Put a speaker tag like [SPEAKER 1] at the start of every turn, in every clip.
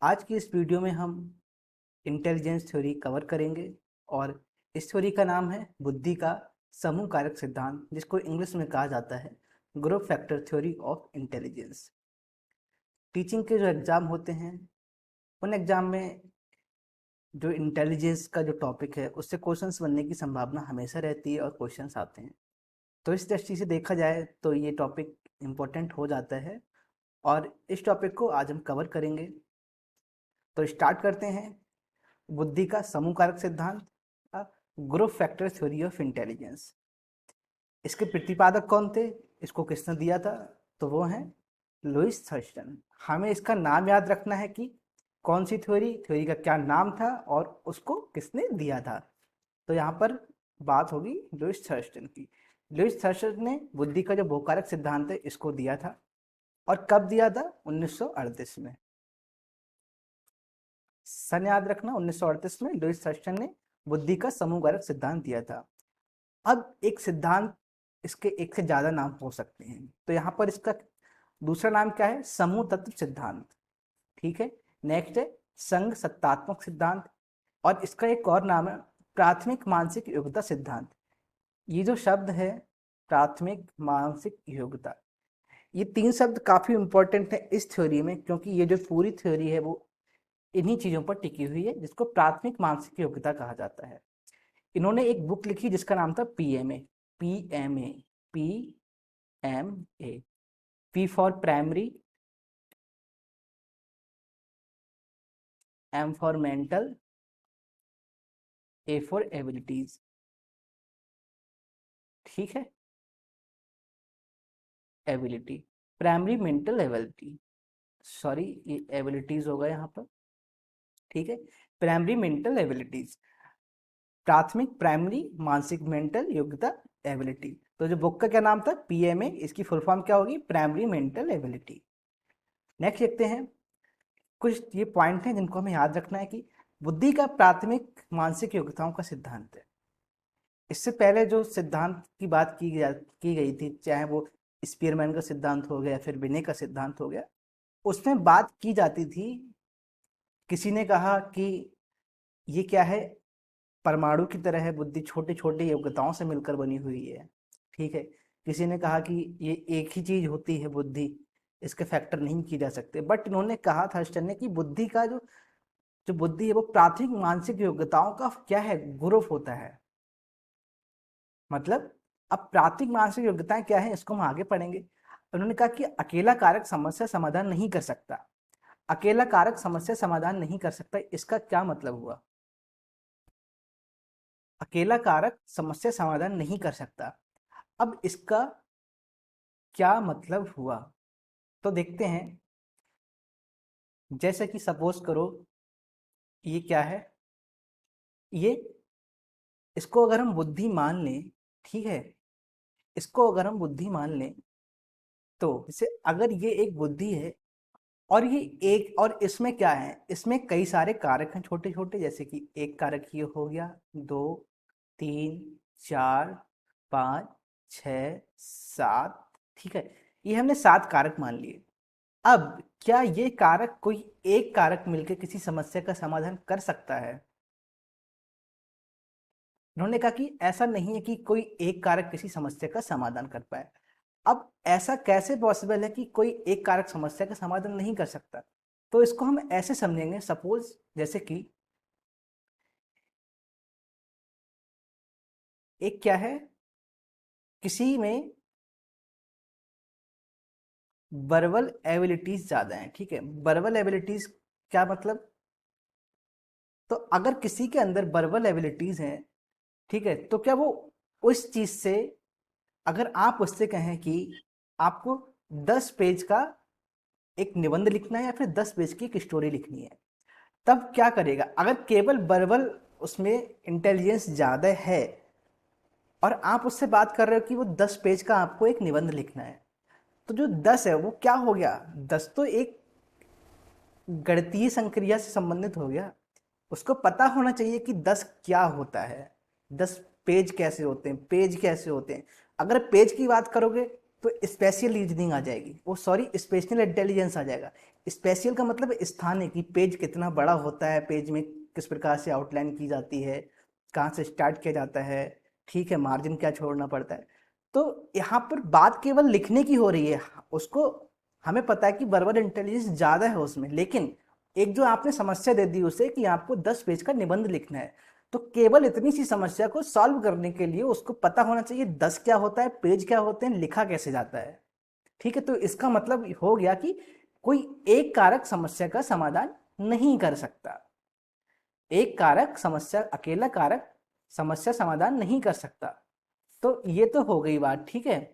[SPEAKER 1] आज की इस वीडियो में हम इंटेलिजेंस थ्योरी कवर करेंगे और इस थ्योरी का नाम है बुद्धि का समूह कारक सिद्धांत, जिसको इंग्लिश में कहा जाता है group factor theory of intelligence. Teaching के जो एग्ज़ाम होते हैं उन एग्ज़ाम में जो इंटेलिजेंस का जो टॉपिक है उससे क्वेश्चंस बनने की संभावना हमेशा रहती है और क्वेश्चंस आते हैं। तो इस दृष्टि से देखा जाए तो ये टॉपिक इम्पोर्टेंट हो जाता है और इस टॉपिक को आज हम कवर करेंगे। तो स्टार्ट करते हैं। बुद्धि का समूह कारक सिद्धांत, group factor theory of intelligence. इसके प्रतिपादक कौन थे, इसको किसने दिया था? तो वो हैं लुईस थर्स्टन। हमें इसका नाम याद रखना है कि कौन सी थ्योरी, थ्योरी का क्या नाम था और उसको किसने दिया था। तो यहाँ पर बात होगी लुईस थर्स्टन की। लुईस थर्स्टन ने बुद्धि का जो बहुकारक सिद्धांत है इसको दिया था। और कब दिया था? 1938 में। सन याद रखना, 1938 में लुईस थर्स्टन ने बुद्धि का समूह कारक सिद्धांत दिया था। अब एक सिद्धांत, इसके एक से ज्यादा नाम हो सकते हैं, तो यहाँ पर इसका दूसरा नाम क्या है? समूह तत्व सिद्धांत। ठीक है। नेक्स्ट है संघ सत्तात्मक सिद्धांत और इसका एक और नाम है प्राथमिक मानसिक योग्यता सिद्धांत। ये जो शब्द है प्राथमिक मानसिक योग्यता, ये तीन शब्द काफी इंपॉर्टेंट है इस थ्योरी में, क्योंकि ये जो पूरी थ्योरी है वो इन्हीं चीजों पर टिकी हुई है, जिसको प्राथमिक मानसिक योग्यता कहा जाता है। इन्होंने एक बुक लिखी जिसका नाम था PMA. PMA, PMA, P for primary, M for mental, A for abilities. ठीक है। Ability, primary mental ability, sorry ये एबिलिटीज होगा यहाँ पर। ठीक है। प्राइमरी मेंटल एबिलिटीज, प्राथमिक प्राइमरी मानसिक मेंटल योग्यता एबिलिटी। तो जो बुक का क्या नाम था? पीएमए। इसकी फुल फॉर्म क्या होगी? Primary mental ability. नेक्स्ट देखते हैं। कुछ ये पॉइंट हैं जिनको हमें याद रखना है कि बुद्धि का प्राथमिक मानसिक योग्यताओं का सिद्धांत है। इससे पहले जो सिद्धांत की बात की गई थी, चाहे वो स्पीयरमैन का सिद्धांत हो गया फिर बिने का सिद्धांत हो गया, उसमें बात की जाती थी, किसी ने कहा कि ये क्या है, परमाणु की तरह है बुद्धि, छोटे छोटे योग्यताओं से मिलकर बनी हुई है। ठीक है। किसी ने कहा कि ये एक ही चीज होती है बुद्धि, इसके फैक्टर नहीं किए जा सकते। बट इन्होंने कहा था थर्स्टन ने कि बुद्धि का जो जो बुद्धि है वो प्राथमिक मानसिक योग्यताओं का क्या है? ग्रुप होता है। मतलब अब प्राथमिक मानसिक योग्यताएं क्या है इसको हम आगे पढ़ेंगे। उन्होंने कहा कि अकेला कारक समस्या समाधान नहीं कर सकता। अकेला कारक समस्या समाधान नहीं कर सकता, इसका क्या मतलब हुआ? अकेला कारक समस्या समाधान नहीं कर सकता, अब इसका क्या मतलब हुआ? तो देखते हैं। जैसे कि सपोज करो ये क्या है, ये, इसको अगर हम बुद्धि मान लें, ठीक है, इसको अगर हम बुद्धि मान लें तो जैसे अगर ये एक बुद्धि है और ये एक, और इसमें क्या है, इसमें कई सारे कारक हैं छोटे छोटे, जैसे कि एक कारक ये हो गया, दो, तीन, चार, पाँच, छ, सात। ठीक है। ये हमने सात कारक मान लिए। अब क्या ये कारक, कोई एक कारक मिलकर किसी समस्या का समाधान कर सकता है? उन्होंने कहा कि ऐसा नहीं है कि कोई एक कारक किसी समस्या का समाधान कर पाए। अब ऐसा कैसे पॉसिबल है कि कोई एक कारक समस्या का समाधान नहीं कर सकता? तो इसको हम ऐसे समझेंगे, सपोज जैसे कि एक क्या है, किसी में वर्बल एबिलिटीज ज्यादा हैं। ठीक है। वर्बल एबिलिटीज क्या मतलब? तो अगर किसी के अंदर वर्बल एबिलिटीज हैं, ठीक है, तो क्या वो उस चीज से, अगर आप उससे कहें कि आपको 10 पेज का एक निबंध लिखना है या फिर 10 पेज की एक स्टोरी लिखनी है, तब क्या करेगा? अगर केवल वर्बल उसमें इंटेलिजेंस ज्यादा है और आप उससे बात कर रहे हो कि वो 10 पेज का आपको एक निबंध लिखना है, तो जो 10 है वो क्या हो गया? 10 तो एक गणितीय संक्रिया से संबंधित हो गया। उसको पता होना चाहिए कि 10 क्या होता है, 10 पेज कैसे होते हैं, पेज कैसे होते हैं। अगर पेज की बात करोगे तो स्पेशल रीजनिंग आ जाएगी, वो सॉरी स्पेशल इंटेलिजेंस आ जाएगा। स्पेशल का मतलब स्थानीय, कि पेज कितना बड़ा होता है, पेज में किस प्रकार से आउटलाइन की जाती है, कहाँ से स्टार्ट किया जाता है, ठीक है, मार्जिन क्या छोड़ना पड़ता है। तो यहाँ पर बात केवल लिखने की हो रही है, उसको हमें पता है कि वर्बल इंटेलिजेंस ज़्यादा है उसमें, लेकिन एक जो आपने समस्या दे दी उसे कि आपको 10 पेज का निबंध लिखना है, तो केवल इतनी सी समस्या को सॉल्व करने के लिए उसको पता होना चाहिए 10 क्या होता है, पेज क्या होते हैं, लिखा कैसे जाता है। ठीक है, तो इसका मतलब हो गया कि कोई एक कारक समस्या का समाधान नहीं कर सकता। एक कारक समस्या, अकेला कारक समस्या समाधान नहीं कर सकता। तो ये तो हो गई बात, ठीक है।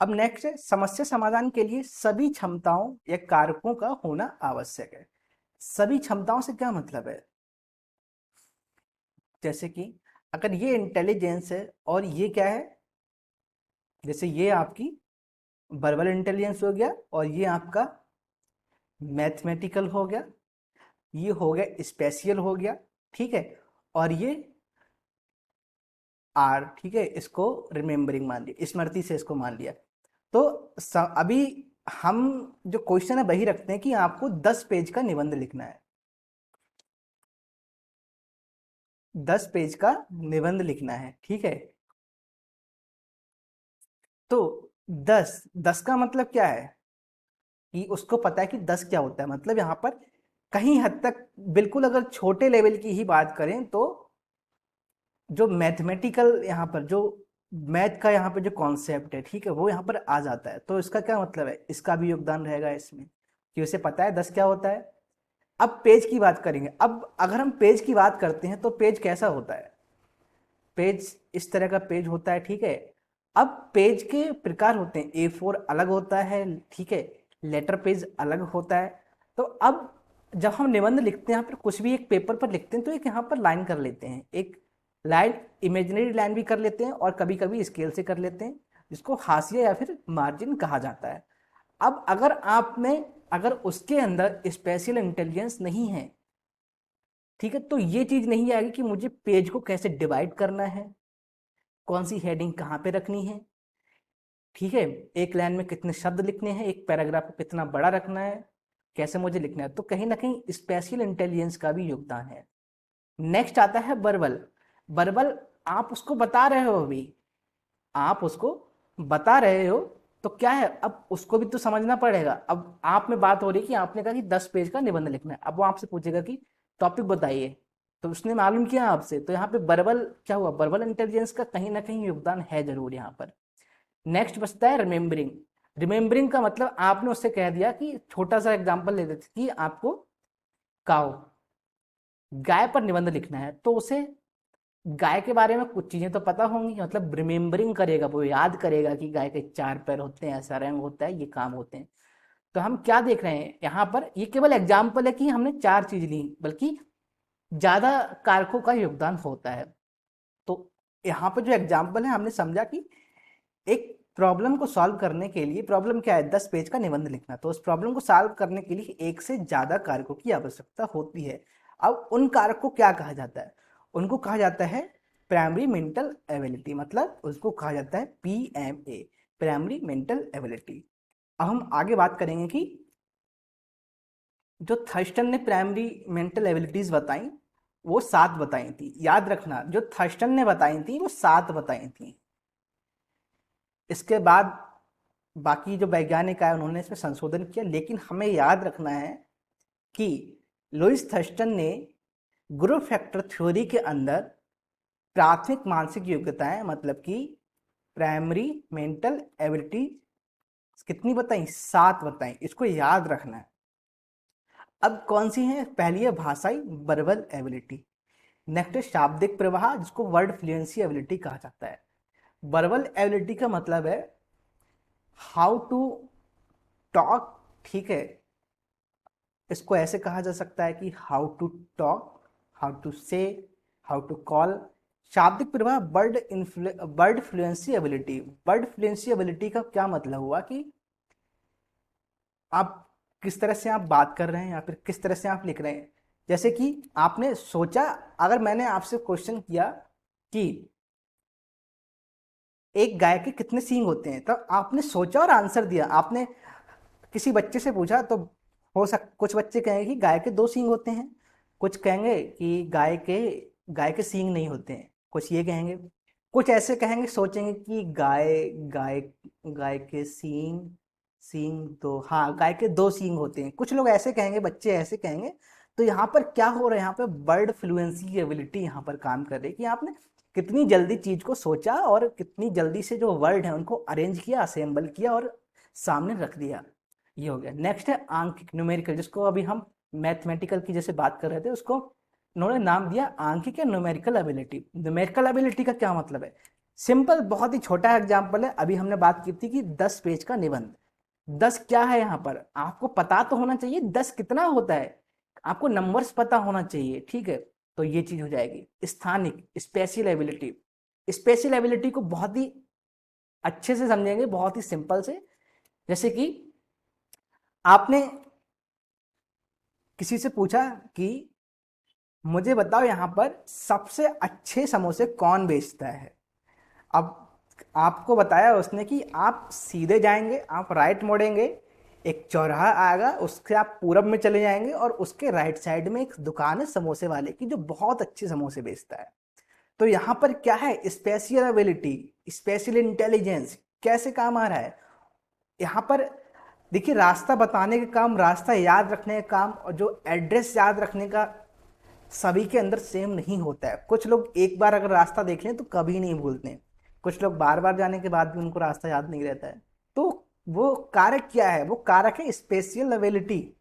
[SPEAKER 1] अब नेक्स्ट है, समस्या समाधान के लिए सभी क्षमताओं या कारकों का होना आवश्यक है। सभी क्षमताओं से क्या मतलब है? जैसे कि अगर ये इंटेलिजेंस है और ये क्या है, जैसे ये आपकी वर्बल इंटेलिजेंस हो गया और ये आपका मैथमेटिकल हो गया, ये हो गया स्पेशियल हो गया, ठीक है, और ये आर, ठीक है, इसको रिमेम्बरिंग मान लिया, स्मृति से इसको मान लिया। तो अभी हम जो क्वेश्चन है वही रखते हैं कि आपको 10 पेज का निबंध लिखना है, 10 पेज का निबंध लिखना है, ठीक है। तो 10 का मतलब क्या है कि उसको पता है कि 10 क्या होता है, मतलब यहाँ पर कहीं हद तक बिल्कुल अगर छोटे लेवल की ही बात करें तो जो मैथमेटिकल यहाँ पर जो मैथ का यहाँ पे जो कॉन्सेप्ट है, ठीक है, वो यहाँ पर आ जाता है। तो इसका क्या मतलब है, इसका भी योगदान रहेगा इसमें कि उसे पता है 10 क्या होता है। अब पेज की बात करेंगे। अब अगर हम पेज की बात करते हैं तो पेज कैसा होता है, पेज इस तरह का पेज होता है, ठीक है। अब पेज के प्रकार होते हैं, A4 अलग होता है, ठीक है, लेटर पेज अलग होता है। तो अब जब हम निबंध लिखते हैं यहाँ पर कुछ भी एक पेपर पर लिखते हैं तो एक यहाँ पर लाइन कर लेते हैं, एक लाइन इमेजिनरी लाइन भी कर लेते हैं और कभी कभी स्केल से कर लेते हैं, जिसको हाशिया या फिर मार्जिन कहा जाता है। अब अगर आपने अगर उसके अंदर स्पेशल इंटेलिजेंस नहीं है, ठीक है, तो ये चीज नहीं आएगी कि मुझे पेज को कैसे डिवाइड करना है, कौन सी हेडिंग कहाँ पे रखनी है, ठीक है, एक लाइन में कितने शब्द लिखने हैं, एक पैराग्राफ को कितना बड़ा रखना है, कैसे मुझे लिखना है। तो कहीं ना कहीं स्पेशल इंटेलिजेंस का भी योगदान है। नेक्स्ट आता है वर्बल। वर्बल आप उसको बता रहे हो, अभी आप उसको बता रहे हो, तो क्या है, अब उसको भी तो समझना पड़ेगा। अब आप में बात हो रही है कि आपने कहा कि 10 पेज का निबंध लिखना है, अब वो आपसे पूछेगा कि टॉपिक बताइए, तो उसने मालूम किया आपसे, तो यहाँ पे वर्बल क्या हुआ, वर्बल इंटेलिजेंस का कहीं ना कहीं योगदान है जरूर यहाँ पर। नेक्स्ट बचता है रिमेम्बरिंग। रिमेम्बरिंग का मतलब आपने उससे कह दिया कि छोटा सा एग्जाम्पल ले देते कि आपको काउ, गाय पर निबंध लिखना है, तो उसे गाय के बारे में कुछ चीजें तो पता होंगी, मतलब रिमेम्बरिंग करेगा, वो याद करेगा कि गाय के 4 पैर होते हैं, ऐसा रंग होता है, ये काम होते हैं। तो हम क्या देख रहे हैं यहाँ पर, ये केवल एग्जाम्पल है कि हमने 4 चीज ली, बल्कि ज्यादा कारकों का योगदान होता है। तो यहाँ पर जो एग्जाम्पल है, हमने समझा कि एक प्रॉब्लम को सॉल्व करने के लिए, प्रॉब्लम क्या है, 10 पेज का निबंध लिखना, तो उस प्रॉब्लम को सॉल्व करने के लिए एक से ज्यादा कारकों की आवश्यकता होती है। अब उन कारक को क्या कहा जाता है, उनको कहा जाता है प्राइमरी मेंटल एबिलिटी, मतलब उसको कहा जाता है PMA, प्राइमरी मेंटल एबिलिटी। अब हम आगे बात करेंगे कि जो थर्स्टन ने प्राइमरी मेंटल एबिलिटीज बताई, वो 7 बताई थी, याद रखना, जो थर्स्टन ने बताई थी वो 7 बताई थी। इसके बाद बाकी जो वैज्ञानिक आए उन्होंने इसमें संशोधन किया, लेकिन हमें याद रखना है कि लुइस थर्स्टन ने ग्रुप फैक्टर थ्योरी के अंदर प्राथमिक मानसिक योग्यताएं, मतलब कि प्राइमरी मेंटल एबिलिटी कितनी बताई, 7 बताई, इसको याद रखना है। अब कौन सी है, पहली है भाषाई वर्बल एबिलिटी, नेक्स्ट है शाब्दिक प्रवाह, जिसको वर्ड फ्लुएंसी एबिलिटी कहा जाता है। वर्बल एबिलिटी का मतलब है हाउ टू टॉक, ठीक है, इसको ऐसे कहा जा सकता है कि how to talk, how to say, how to call. शाब्दिक प्रवाह word fluency ability, word fluency ability का क्या मतलब हुआ कि आप किस तरह से आप बात कर रहे हैं या फिर किस तरह से आप लिख रहे हैं, जैसे कि आपने सोचा, अगर मैंने आपसे क्वेश्चन किया कि एक गाय के कितने सींग होते हैं, तब आपने सोचा और आंसर दिया। आपने किसी बच्चे से पूछा तो कुछ बच्चे कहेंगे कि गाय के 2 सींग होते हैं, कुछ कहेंगे कि गाय के सींग नहीं होते हैं, कुछ ये कहेंगे, कुछ ऐसे कहेंगे, सोचेंगे कि गाय गाय गाय के सींग सींग तो हाँ, गाय के 2 सींग होते हैं, कुछ लोग ऐसे कहेंगे, बच्चे ऐसे कहेंगे। तो यहाँ पर क्या हो रहा है, यहाँ पर वर्ड फ्लुएंसी की एबिलिटी यहाँ पर काम कर रही है कि आपने कितनी जल्दी चीज को सोचा और कितनी जल्दी से जो वर्ड है उनको अरेंज किया, असेंबल किया और सामने रख दिया। ये हो गया। नेक्स्ट है आंकिक, न्यूमेरिकल, जिसको अभी हम मैथमेटिकल की जैसे बात कर रहे थे, उसको उन्होंने नाम दिया आंकिक या न्यूमेरिकल एबिलिटी। न्यूमेरिकल एबिलिटी का क्या मतलब है? सिंपल, बहुत ही छोटा एग्जांपल है। अभी हमने बात की थी कि 10 पेज का निबंध, 10 क्या है यहाँ पर आपको पता तो होना चाहिए, 10 कितना होता है, आपको नंबर्स पता होना चाहिए, ठीक है। तो ये चीज हो जाएगी। स्थानिक, स्पेशल एबिलिटी, स्पेशल एबिलिटी को बहुत ही अच्छे से समझेंगे, बहुत ही सिंपल से। जैसे कि आपने किसी से पूछा कि मुझे बताओ यहाँ पर सबसे अच्छे समोसे कौन बेचता है। अब आपको बताया उसने कि आप सीधे जाएंगे, आप राइट मोड़ेंगे, एक चौराहा आएगा, उसके आप पूरब में चले जाएंगे और उसके राइट साइड में एक दुकान है समोसे वाले की जो बहुत अच्छे समोसे बेचता है। तो यहाँ पर क्या है, स्पेशल एबिलिटी, स्पेशल इंटेलिजेंस कैसे काम आ रहा है यहाँ पर। देखिए, रास्ता बताने का काम, रास्ता याद रखने का काम और जो एड्रेस याद रखने का सभी के अंदर सेम नहीं होता है। कुछ लोग एक बार अगर रास्ता देख लें तो कभी नहीं भूलते हैं, कुछ लोग बार बार जाने के बाद भी उनको रास्ता याद नहीं रहता है। तो वो कारक क्या है, वो कारक है स्पेशल एबिलिटी,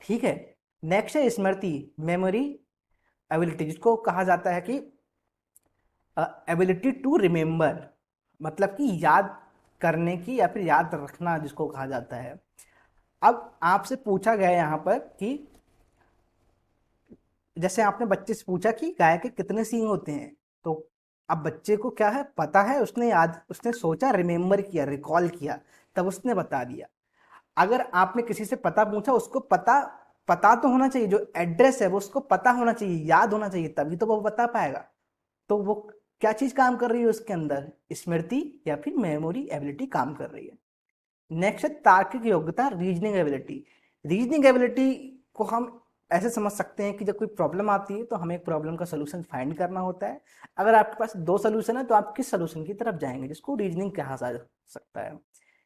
[SPEAKER 1] ठीक है। नेक्स्ट है स्मृति, मेमोरी एबिलिटी, जिसको कहा जाता है कि एबिलिटी टू रिमेम्बर, मतलब कि याद करने की या फिर याद रखना जिसको कहा जाता है। अब आपसे पूछा गया यहाँ पर कि जैसे आपने बच्चे से पूछा कि गाय के कितने सींग होते हैं, तो अब बच्चे को क्या है पता है, उसने याद, उसने सोचा, रिमेम्बर किया, रिकॉल किया, तब उसने बता दिया। अगर आपने किसी से पता पूछा, उसको पता पता तो होना चाहिए, जो एड्रेस है वो उसको पता होना चाहिए, याद होना चाहिए, तभी तो वो बता पाएगा। तो वो क्या चीज काम कर रही है उसके अंदर, स्मृति या फिर मेमोरी एबिलिटी काम कर रही है। नेक्स्ट है तार्किक योग्यता, रीजनिंग एबिलिटी। रीजनिंग एबिलिटी को हम ऐसे समझ सकते हैं कि जब कोई प्रॉब्लम आती है तो हमें एक प्रॉब्लम का सोल्यूशन फाइंड करना होता है। अगर आपके पास 2 सोल्यूशन है तो आप किस सोल्यूशन की तरफ जाएंगे, जिसको रीजनिंग कहा जा सकता है।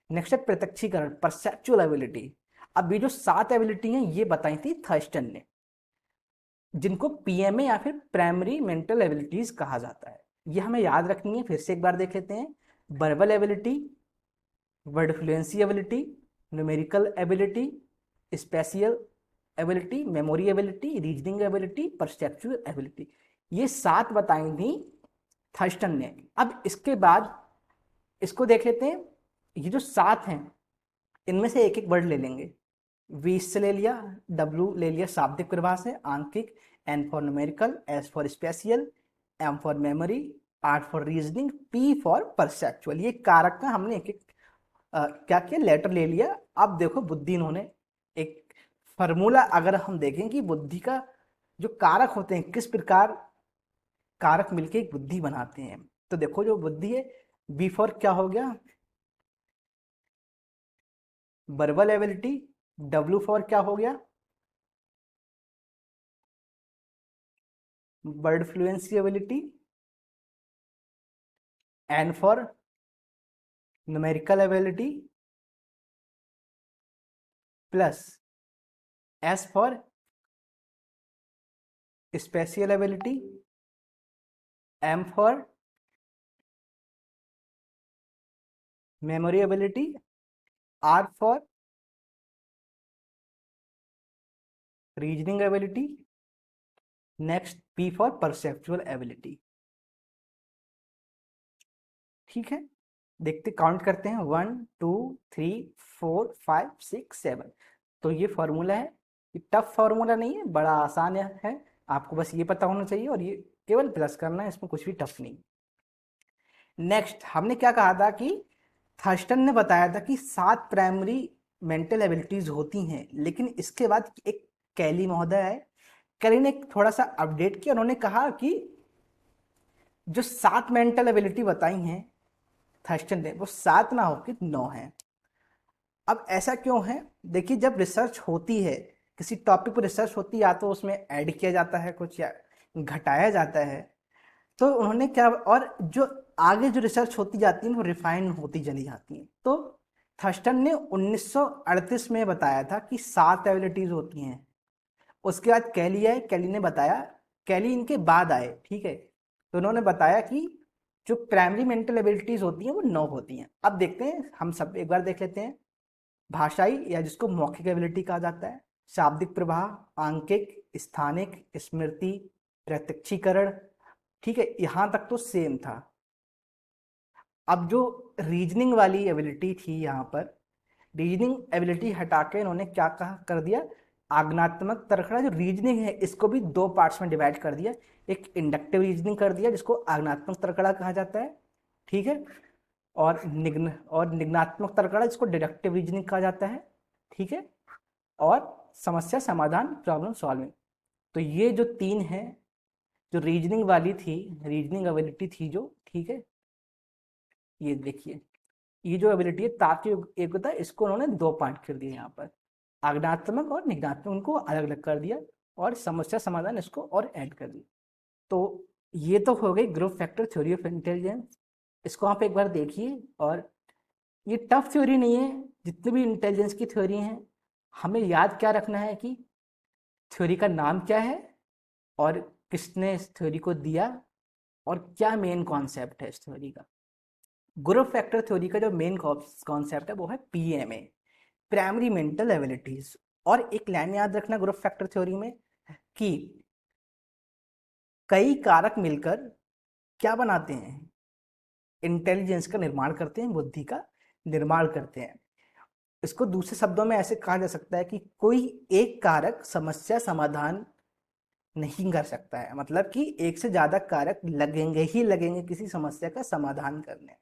[SPEAKER 1] नेक्स्ट है प्रत्यक्षीकरण, परसेप्चुअल एबिलिटी। अब ये जो 7 एबिलिटी हैं ये बताई थी थर्स्टन ने, जिनको पीएमए या फिर प्राइमरी मेंटल एबिलिटीज कहा जाता है। ये हमें याद रखनी है, फिर से एक बार देख लेते हैं। Verbal ability, word fluency ability, numerical ability, spatial ability, memory ability, reasoning ability, perceptual ability, ये 7 बताई थी थर्स्टन ने। अब इसके बाद इसको देख लेते हैं। ये जो 7 हैं इनमें से एक एक वर्ड ले लेंगे। वी से ले लिया, डब्ल्यू ले लिया शाब्दिक परिभाष है, आंकिक, N for numerical, S for spatial, M for memory, R for reasoning, P for perceptual. ये कारक का हमने एक एक क्या किया, लेटर ले लिया। अब देखो बुद्धि, इन्होंने एक फॉर्मूला, अगर हम देखें कि बुद्धि का जो कारक होते हैं किस प्रकार कारक मिलके एक बुद्धि बनाते हैं, तो देखो जो बुद्धि है, बी फॉर क्या हो गया, वर्बल एबिलिटी, डब्ल्यू फॉर क्या हो गया, word fluency ability, N for numerical ability, plus S for spatial ability, M for memory ability, R for reasoning ability, next P for perceptual ability. ठीक है, देखते count करते हैं, 1 2 3 4 5 6 7। तो ये फॉर्मूला है, ये टफ फॉर्मूला नहीं है, बड़ा आसान है, आपको बस ये पता होना चाहिए और ये केवल प्लस करना है, इसमें कुछ भी टफ नहीं। नेक्स्ट हमने क्या कहा था कि थर्स्टन ने बताया था कि 7 प्राइमरी मेंटल एबिलिटीज होती हैं, लेकिन इसके बाद एक कैली महोदय है, कैली ने थोड़ा सा अपडेट किया, उन्होंने कहा कि जो 7 मेंटल एबिलिटी बताई हैं थर्स्टन ने, वो 7 ना होकर 9 हैं। अब ऐसा क्यों है? देखिए, जब रिसर्च होती है, किसी टॉपिक पर रिसर्च होती है, या तो उसमें ऐड किया जाता है कुछ या घटाया जाता है। तो उन्होंने क्या, और जो आगे जो रिसर्च होती जाती है वो रिफाइन होती चली जाती है। तो थर्स्टन ने 1938 में बताया था कि 7 एबिलिटीज होती हैं। उसके बाद कैली आए, कैली ने बताया, कैली इनके बाद आए, ठीक है। तो उन्होंने बताया कि जो प्राइमरी मेंटल एबिलिटीज होती हैं वो 9 होती हैं। अब देखते हैं, हम सब एक बार देख लेते हैं। भाषाई, या जिसको मौखिक एबिलिटी कहा जाता है, शाब्दिक प्रवाह, आंकिक, स्थानिक, स्मृति, प्रत्यक्षीकरण, ठीक है, यहां तक तो सेम था। अब जो रीजनिंग वाली एबिलिटी थी, यहाँ पर रीजनिंग एबिलिटी हटा के इन्होंने क्या कहा कर दिया, आज्ञानात्मक तर्कड़ा जो रीजनिंग है इसको भी 2 पार्ट्स में डिवाइड कर दिया। एक इंडक्टिव रीजनिंग कर दिया जिसको आज्ञानात्मक तर्कड़ा कहा जाता है, ठीक है, और निग्नात्मक तर्कड़ा जिसको डिडक्टिव रीजनिंग कहा जाता है, ठीक है, और समस्या समाधान, प्रॉब्लम सॉल्विंग। तो ये जो 3 है, जो रीजनिंग वाली थी, रीजनिंग एबिलिटी थी जो, ठीक है, ये देखिए, ये जो एबिलिटी है तार्किक एकता, इसको उन्होंने 2 पार्ट कर दिए यहाँ पर, आज्ञानात्मक और निग्नात्मक, उनको अलग अलग कर दिया, और समस्या समाधान इसको और ऐड कर दिया। तो ये तो हो गई group factor theory of intelligence. इसको आप एक बार देखिए, और ये टफ थ्योरी नहीं है। जितनी भी इंटेलिजेंस की थ्योरी हैं, हमें याद क्या रखना है कि थ्योरी का नाम क्या है, और किसने इस थ्योरी को दिया, और क्या मेन कॉन्सेप्ट है इस थ्योरी का। ग्रुप फैक्टर थ्योरी का जो मेन कॉन्सेप्ट है वो है पीएमए, प्राइमरी मेंटल एबिलिटीज। और एक लाइन याद रखना ग्रुप फैक्टर थ्योरी में कि कई कारक मिलकर क्या बनाते हैं, इंटेलिजेंस का निर्माण करते हैं, बुद्धि का निर्माण करते हैं। इसको दूसरे शब्दों में ऐसे कहा जा सकता है कि कोई एक कारक समस्या समाधान नहीं कर सकता है, मतलब कि एक से ज्यादा कारक लगेंगे ही लगेंगे किसी समस्या का समाधान करने।